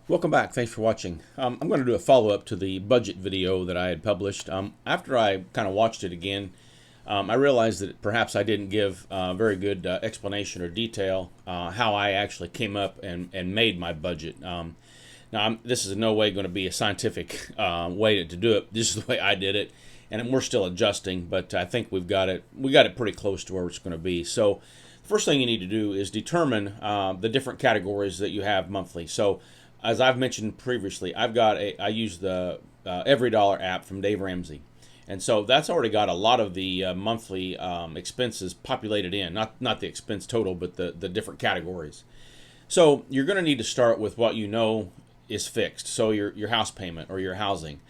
Welcome back. Thanks for watching. I'm going to do a follow-up to the budget video that I had published. After I kind of watched it again, I realized that perhaps I didn't give a very good explanation or detail how I actually came up and made my budget. Now, this is in no way going to be a scientific way to do it. This is the way I did it, and we're still adjusting, but I think we got it pretty close to where it's going to be. So, the first thing you need to do is determine the different categories that you have monthly. So, as I've mentioned previously, I use the Every Dollar app from Dave Ramsey, and so that's already got a lot of the monthly expenses populated in, not the expense total, but the different categories. So you're going to need to start with what you know is fixed. So your house payment or your housing.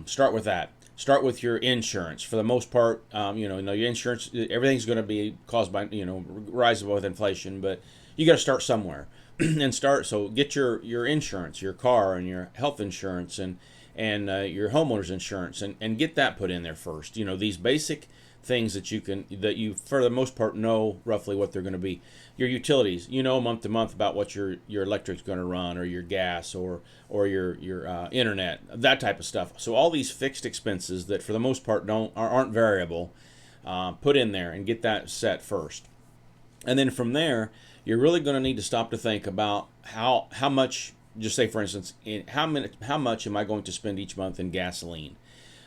Start with that. Start with your insurance. For the most part, your insurance, everything's going to be caused by rise with inflation, but you got to start somewhere and start. So get your insurance, your car and your health insurance and your homeowner's insurance, and get that put in there first. These basic things that you for the most part know roughly what they're going to be. Your utilities, month to month about what your electric's going to run, or your gas, or your internet, that type of stuff. So all these fixed expenses that for the most part aren't variable, put in there and get that set first. And then from there, you're really going to need to stop to think about how much. Just say, for instance, how much am I going to spend each month in gasoline?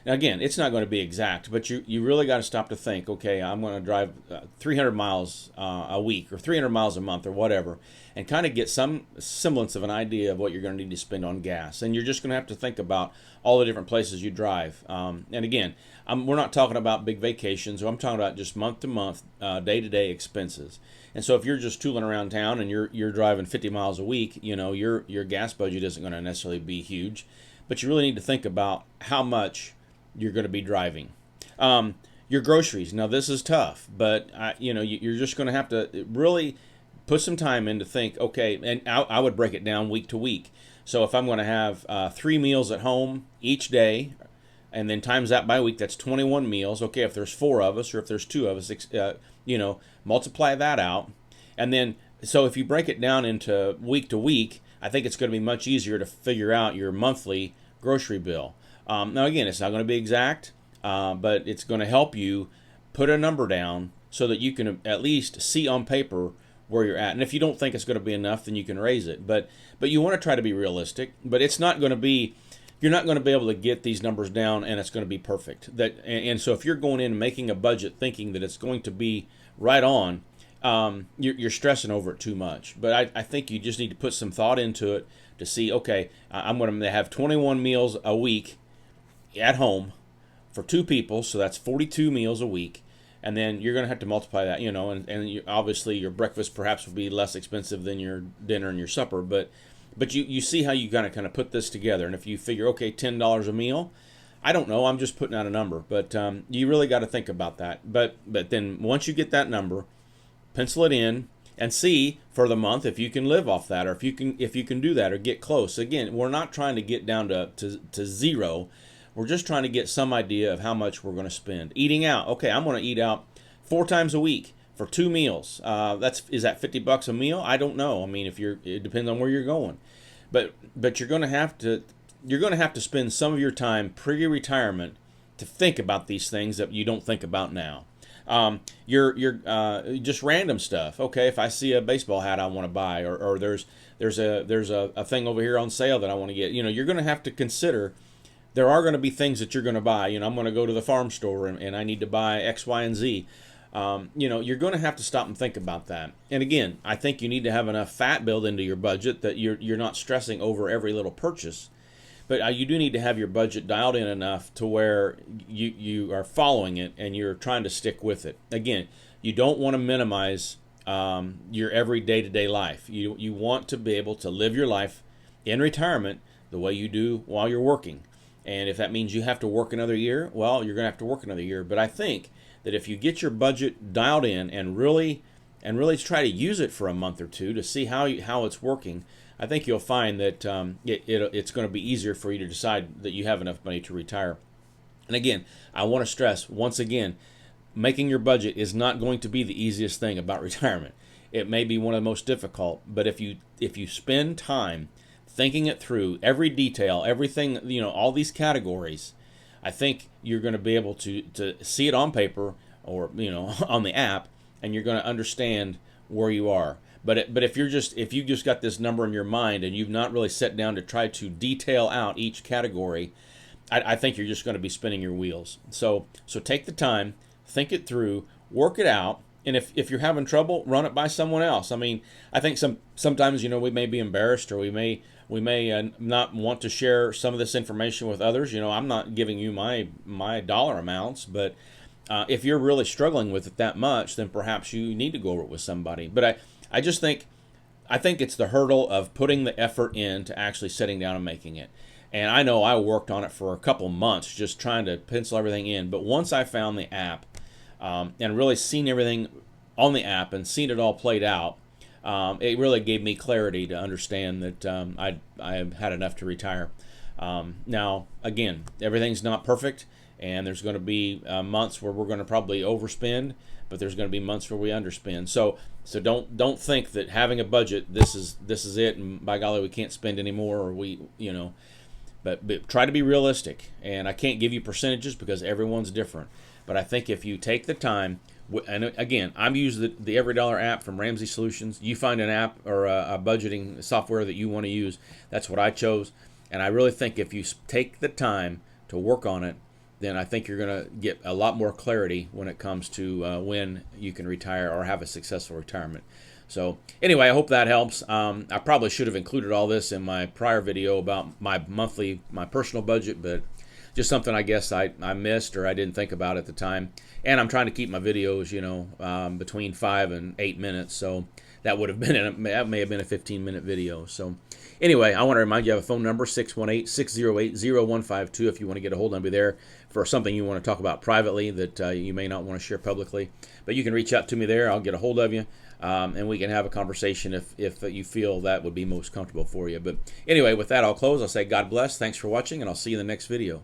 Now, again, it's not going to be exact, but you really got to stop to think, okay, I'm going to drive 300 miles a week or 300 miles a month or whatever, and kind of get some semblance of an idea of what you're going to need to spend on gas. And you're just going to have to think about all the different places you drive. And again, we're not talking about big vacations. I'm talking about just month to month, day to day expenses. And so if you're just tooling around town and you're driving 50 miles a week, your gas budget isn't going to necessarily be huge, but you really need to think about how much you're going to be driving. Your groceries. Now this is tough, but you're just going to have to really put some time in to think. Okay, and I would break it down week to week. So if I'm going to have 3 meals at home each day, and then times that by week, that's 21 meals. Okay, if there's four of us or if there's two of us, multiply that out. And then, so if you break it down into week to week, I think it's going to be much easier to figure out your monthly grocery bill. Now, again, it's not going to be exact, but it's going to help you put a number down so that you can at least see on paper where you're at. And if you don't think it's going to be enough, then you can raise it. But you want to try to be realistic. But it's not going to be. You're not going to be able to get these numbers down, and it's going to be perfect. And so if you're going in and making a budget thinking that it's going to be right on, you're stressing over it too much. But I think you just need to put some thought into it to see. Okay, I'm going to have 21 meals a week at home for two people, so that's 42 meals a week. And then you're going to have to multiply that, obviously your breakfast perhaps will be less expensive than your dinner and your supper, but you see how you kind of put this together. And if you figure, okay, $10 a meal, I don't know, I'm just putting out a number, but you really got to think about that. But then once you get that number, pencil it in and see for the month if you can live off that, or if you can do that or get close. Again, we're not trying to get down to zero. We're just trying to get some idea of how much we're going to spend. Eating out. Okay, I'm going to eat out 4 times a week for 2 meals. Is that $50 a meal? I don't know. I mean, it depends on where you're going. But you're going to have to spend some of your time pre-retirement to think about these things that you don't think about now. Your just random stuff. Okay, if I see a baseball hat I want to buy, or there's a thing over here on sale that I want to get. You're going to have to consider. There are going to be things that you're going to buy. I'm going to go to the farm store and I need to buy X, Y, and Z. You're going to have to stop and think about that. And again, I think you need to have enough fat built into your budget that you're not stressing over every little purchase. But you do need to have your budget dialed in enough to where you are following it and you're trying to stick with it. Again, you don't want to minimize your every day-to-day life. You want to be able to live your life in retirement the way you do while you're working. And if that means you have to work another year, well, you're going to have to work another year. But I think that if you get your budget dialed in and really try to use it for a month or two to see how it's working, I think you'll find that it's going to be easier for you to decide that you have enough money to retire. And again, I want to stress once again, making your budget is not going to be the easiest thing about retirement. It may be one of the most difficult, but if you spend time thinking it through, every detail, everything, all these categories, I think you're going to be able to see it on paper or, on the app, and you're going to understand where you are. But if you just got this number in your mind and you've not really sat down to try to detail out each category, I think you're just going to be spinning your wheels. So take the time, think it through, work it out, and if you're having trouble, run it by someone else. I mean, I think sometimes we may be embarrassed, or we may not want to share some of this information with others. I'm not giving you my dollar amounts, but if you're really struggling with it that much, then perhaps you need to go over it with somebody. But I think it's the hurdle of putting the effort in to actually sitting down and making it. And I know I worked on it for a couple months just trying to pencil everything in. But once I found the app and really seen everything on the app and seen it all played out, it really gave me clarity to understand that I have had enough to retire. Now, again, everything's not perfect, and there's going to be months where we're going to probably overspend, but there's going to be months where we underspend. So don't think that having a budget, this is it, and by golly, we can't spend any more, or But try to be realistic, and I can't give you percentages because everyone's different. But I think if you take the time, and again, I'm using the Every Dollar app from Ramsey Solutions. You find an app or a budgeting software that you want to use. That's what I chose, and I really think if you take the time to work on it, then I think you're going to get a lot more clarity when it comes to when you can retire or have a successful retirement. So anyway, I hope that helps. I probably should have included all this in my prior video about my personal budget, but just something I guess I missed or I didn't think about at the time. And I'm trying to keep my videos, between 5 and 8 minutes. So that may have been a 15-minute video. So anyway, I want to remind you I have a phone number, 618-608-0152, if you want to get a hold of me there for something you want to talk about privately that you may not want to share publicly. But you can reach out to me there. I'll get a hold of you. And we can have a conversation if you feel that would be most comfortable for you. But anyway, with that, I'll close. I'll say God bless. Thanks for watching, and I'll see you in the next video.